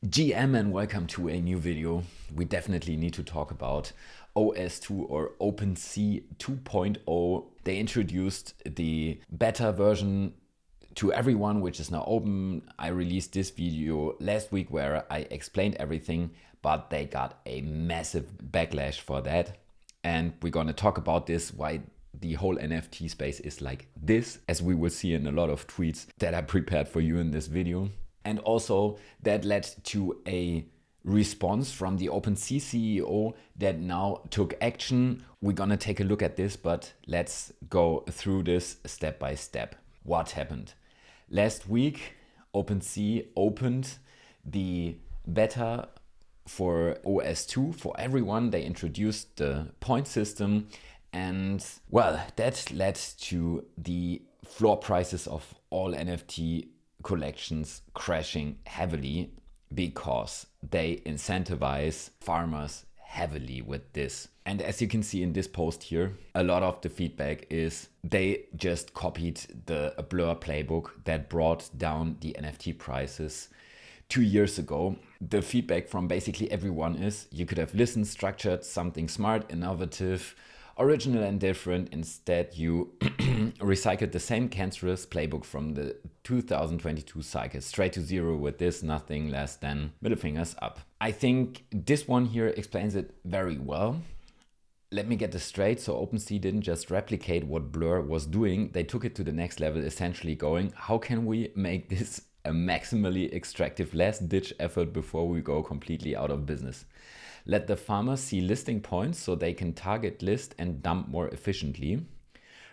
GM and welcome to a new video. We definitely need to talk about OS2 or OpenSea 2.0. They introduced the beta version to everyone, which is now open. I released this video last week where I explained everything, but they got a massive backlash for that. And we're going to talk about this, why the whole NFT space is like this, as we will see in a lot of tweets that I prepared for you in this video. And also that led to a response from the OpenSea CEO that now took action. We're gonna take a look at this, but let's go through this step by step. What happened? Last week, OpenSea opened the beta for OS2 for everyone. They introduced the point system, and well, that led to the floor prices of all NFT collections crashing heavily because they incentivize farmers heavily with this. And as you can see in this post here, a lot of the feedback is they just copied the Blur playbook that brought down the NFT prices 2 years ago. The feedback from basically everyone is you could have listened, structured something smart, innovative, original and different. Instead, you recycled the same cancerous playbook from the 2022 cycle, straight to zero with this, nothing less than middle fingers up. I think this one here explains it very well. Let me get this straight. So OpenSea didn't just replicate what Blur was doing. They took it to the next level, essentially going, how can we make this a maximally extractive, last ditch effort before we go completely out of business? Let the farmers see listing points so they can target list and dump more efficiently.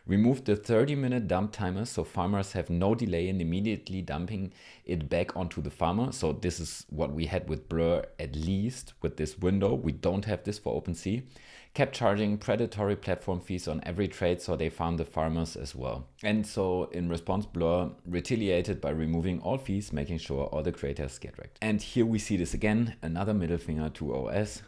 Remove the 30-minute dump timer so farmers have no delay in immediately dumping it back onto the farmer. So this is what we had with Blur, at least with this window. We don't have this for OpenSea. Kept charging predatory platform fees on every trade so they farm the farmers as well. And so in response, Blur retaliated by removing all fees, making sure all the creators get wrecked. And here we see this again, another middle finger to OS.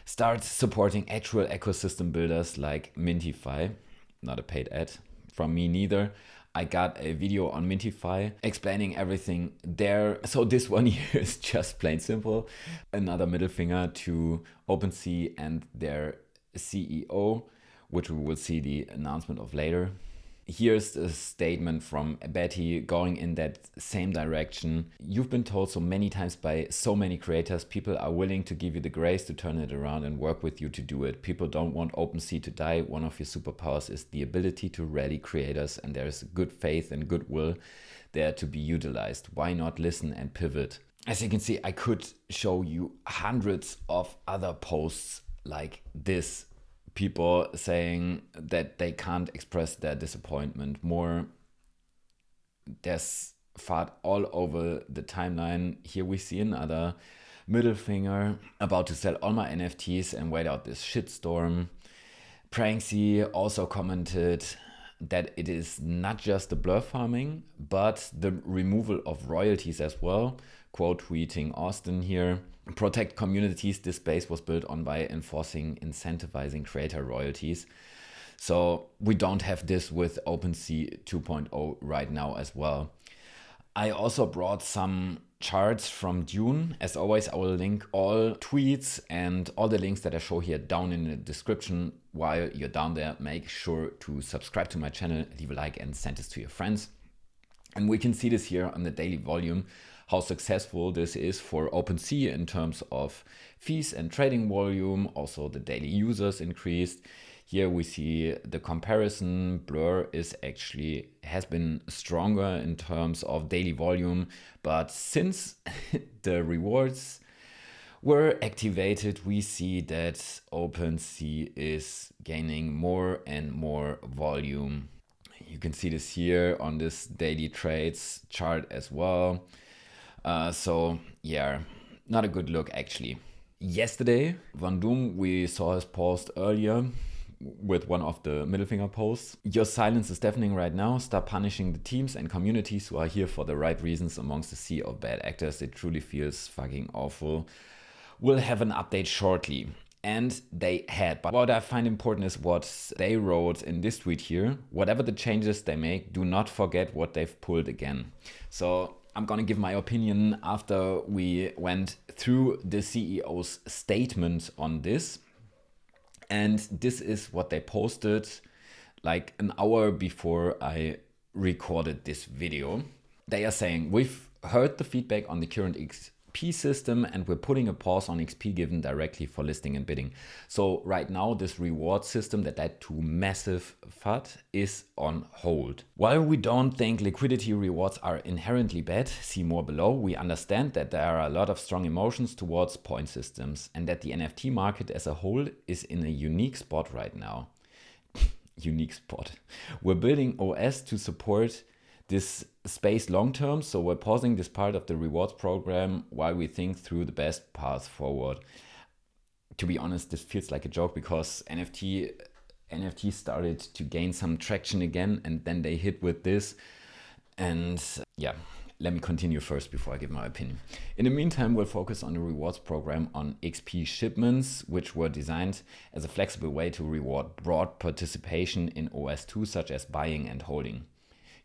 Start supporting actual ecosystem builders like Mintify. Not a paid ad from me neither. I got a video on Mintify explaining everything there. So this one here is just plain simple. Another middle finger to OpenSea and their CEO, which we will see the announcement of later. Here's a statement from Betty going in that same direction. You've been told so many times by so many creators, people are willing to give you the grace to turn it around and work with you to do it. People don't want OpenSea to die. One of your superpowers is the ability to rally creators, and there is good faith and goodwill there to be utilized. Why not listen and pivot? As you can see, I could show you hundreds of other posts like this. People saying that they can't express their disappointment more. There's fart all over the timeline. Here we see another middle finger, about to sell all my NFTs and wait out this shitstorm. Pranksy also commented that it is not just the Blur farming, but the removal of royalties as well. Quote tweeting Austin here. Protect communities this space was built on by incentivizing creator royalties. So we don't have this with OpenSea 2.0 right now as well. I also brought some charts from Dune. As always, I will link all tweets and all the links that I show here down in the description. While you're down there, make sure to subscribe to my channel, leave a like and send this to your friends. And we can see this here on the daily volume, how successful this is for OpenSea in terms of fees and trading volume. Also the daily users increased. Here we see the comparison. Blur has been stronger in terms of daily volume, but since the rewards were activated, we see that OpenSea is gaining more and more volume. You can see this here on this daily trades chart as well. So yeah, not a good look actually. Yesterday, Van Doom, we saw his post earlier with one of the middle finger posts. Your silence is deafening right now. Stop punishing the teams and communities who are here for the right reasons amongst the sea of bad actors. It truly feels fucking awful. We'll have an update shortly. And they had. But what I find important is what they wrote in this tweet here. Whatever the changes they make, do not forget what they've pulled again. So I'm gonna give my opinion after we went through the CEO's statement on this. And this is what they posted like an hour before I recorded this video. They are saying, we've heard the feedback on the current XP system and we're putting a pause on XP given directly for listing and bidding. So right now this reward system that led to massive FUD is on hold. While we don't think liquidity rewards are inherently bad, see more below, we understand that there are a lot of strong emotions towards point systems and that the NFT market as a whole is in a unique spot right now. Unique spot. We're building OS to support this space long term, so we're pausing this part of the rewards program while we think through the best path forward. To be honest, this feels like a joke because NFT started to gain some traction again and then they hit with this. And yeah, let me continue first before I give my opinion. In the meantime, we'll focus on the rewards program on XP shipments, which were designed as a flexible way to reward broad participation in OS2, such as buying and holding.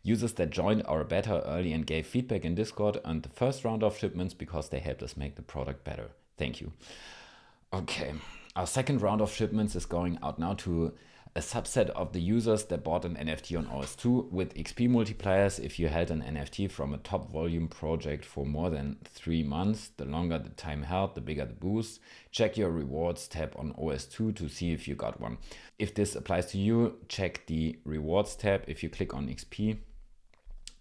Users that joined our beta early and gave feedback in Discord earned the first round of shipments because they helped us make the product better. Thank you. Okay, our second round of shipments is going out now to a subset of the users that bought an NFT on OS2 with XP multipliers. If you held an NFT from a top volume project for more than 3 months, the longer the time held, the bigger the boost. Check your rewards tab on OS2 to see if you got one. If this applies to you, check the rewards tab. If you click on XP,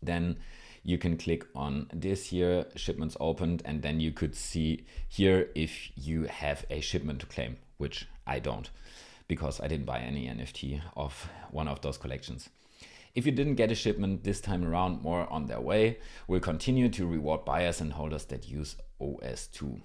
then you can click on this here, shipments opened, and then you could see here if you have a shipment to claim, which I don't, because I didn't buy any NFT of one of those collections. If you didn't get a shipment this time around, more on their way. We'll continue to reward buyers and holders that use OS2.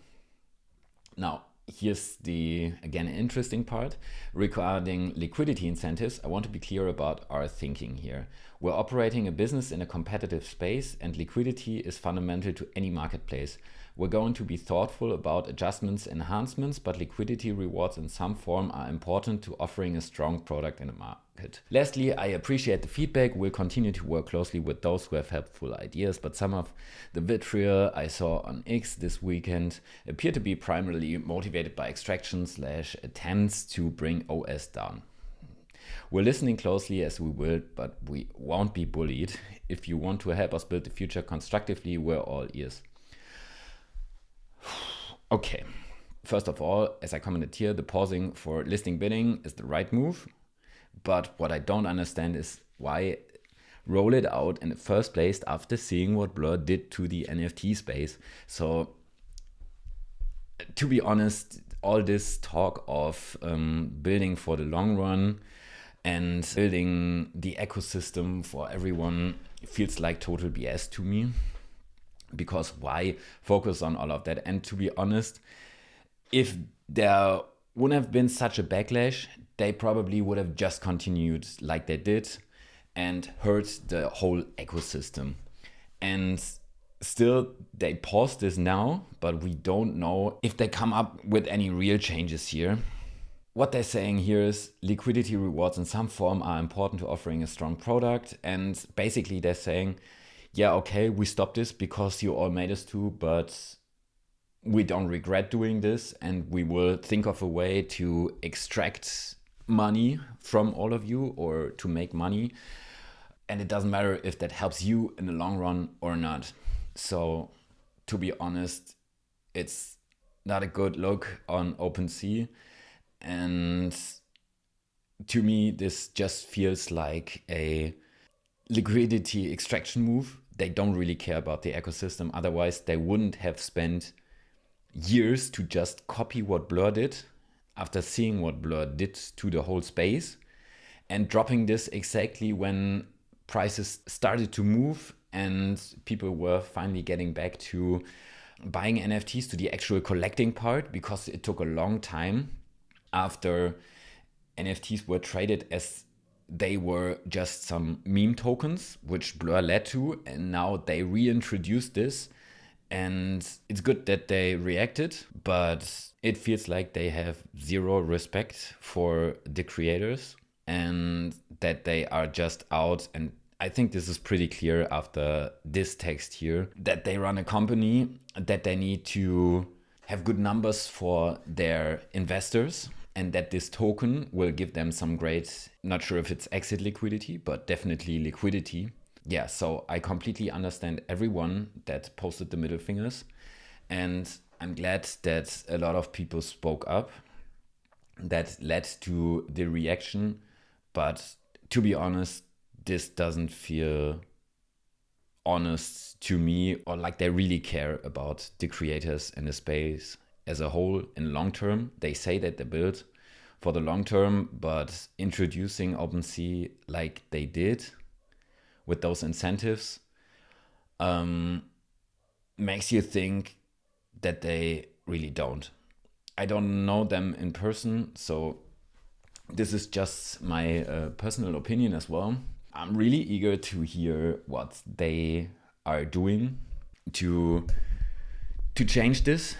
Now, here's the, again, interesting part. Regarding liquidity incentives, I want to be clear about our thinking here. We're operating a business in a competitive space and liquidity is fundamental to any marketplace. We're going to be thoughtful about adjustments, enhancements, but liquidity rewards in some form are important to offering a strong product in the market. Lastly, I appreciate the feedback. We'll continue to work closely with those who have helpful ideas, but some of the vitriol I saw on X this weekend appear to be primarily motivated by extraction/attempts to bring OS down. We're listening closely as we will, but we won't be bullied. If you want to help us build the future constructively, we're all ears. Okay, first of all, as I commented here, the pausing for listing bidding is the right move. But what I don't understand is why roll it out in the first place after seeing what Blur did to the NFT space. So to be honest, all this talk of building for the long run and building the ecosystem for everyone feels like total BS to me. Because why focus on all of that? And to be honest, if there wouldn't have been such a backlash, they probably would have just continued like they did and hurt the whole ecosystem. And still, they paused this now, but we don't know if they come up with any real changes here. What they're saying here is liquidity rewards in some form are important to offering a strong product. And basically they're saying, yeah, okay, we stopped this because you all made us to, but we don't regret doing this and we will think of a way to extract money from all of you or to make money. And it doesn't matter if that helps you in the long run or not. So to be honest, it's not a good look on OpenSea. And to me, this just feels like a liquidity extraction move. They don't really care about the ecosystem. Otherwise, they wouldn't have spent years to just copy what Blur did after seeing what Blur did to the whole space and dropping this exactly when prices started to move and people were finally getting back to buying NFTs, to the actual collecting part, because it took a long time after NFTs were traded as they were just some meme tokens, which Blur led to, and now they reintroduced this. And it's good that they reacted, but it feels like they have zero respect for the creators and that they are just out and I think this is pretty clear after this text here, that they run a company, that they need to have good numbers for their investors, and that this token will give them some great, not sure if it's exit liquidity, but definitely liquidity. Yeah, so I completely understand everyone that posted the middle fingers, and I'm glad that a lot of people spoke up. That led to the reaction, but to be honest, this doesn't feel honest to me, or like they really care about the creators and the space as a whole in long term. They say that they build for the long term, but introducing OpenSea like they did with those incentives makes you think that they really don't. I don't know them in person, so this is just my personal opinion as well. I'm really eager to hear what they are doing to change this.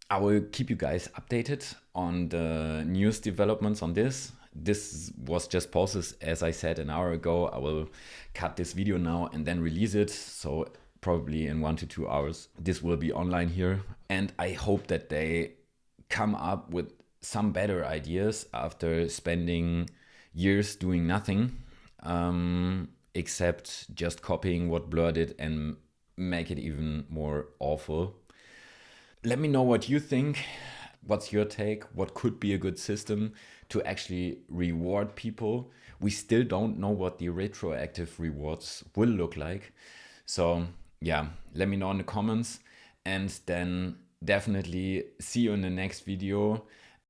I will keep you guys updated on the news developments on this. This was just posted, as I said, an hour ago. I will cut this video now and then release it. So probably in 1 to 2 hours, this will be online here. And I hope that they come up with some better ideas after spending years doing nothing, except just copying what Blur did and make it even more awful. Let me know what you think. What's your take? What could be a good system to actually reward people? We still don't know what the retroactive rewards will look like. So yeah, let me know in the comments, and then definitely see you in the next video.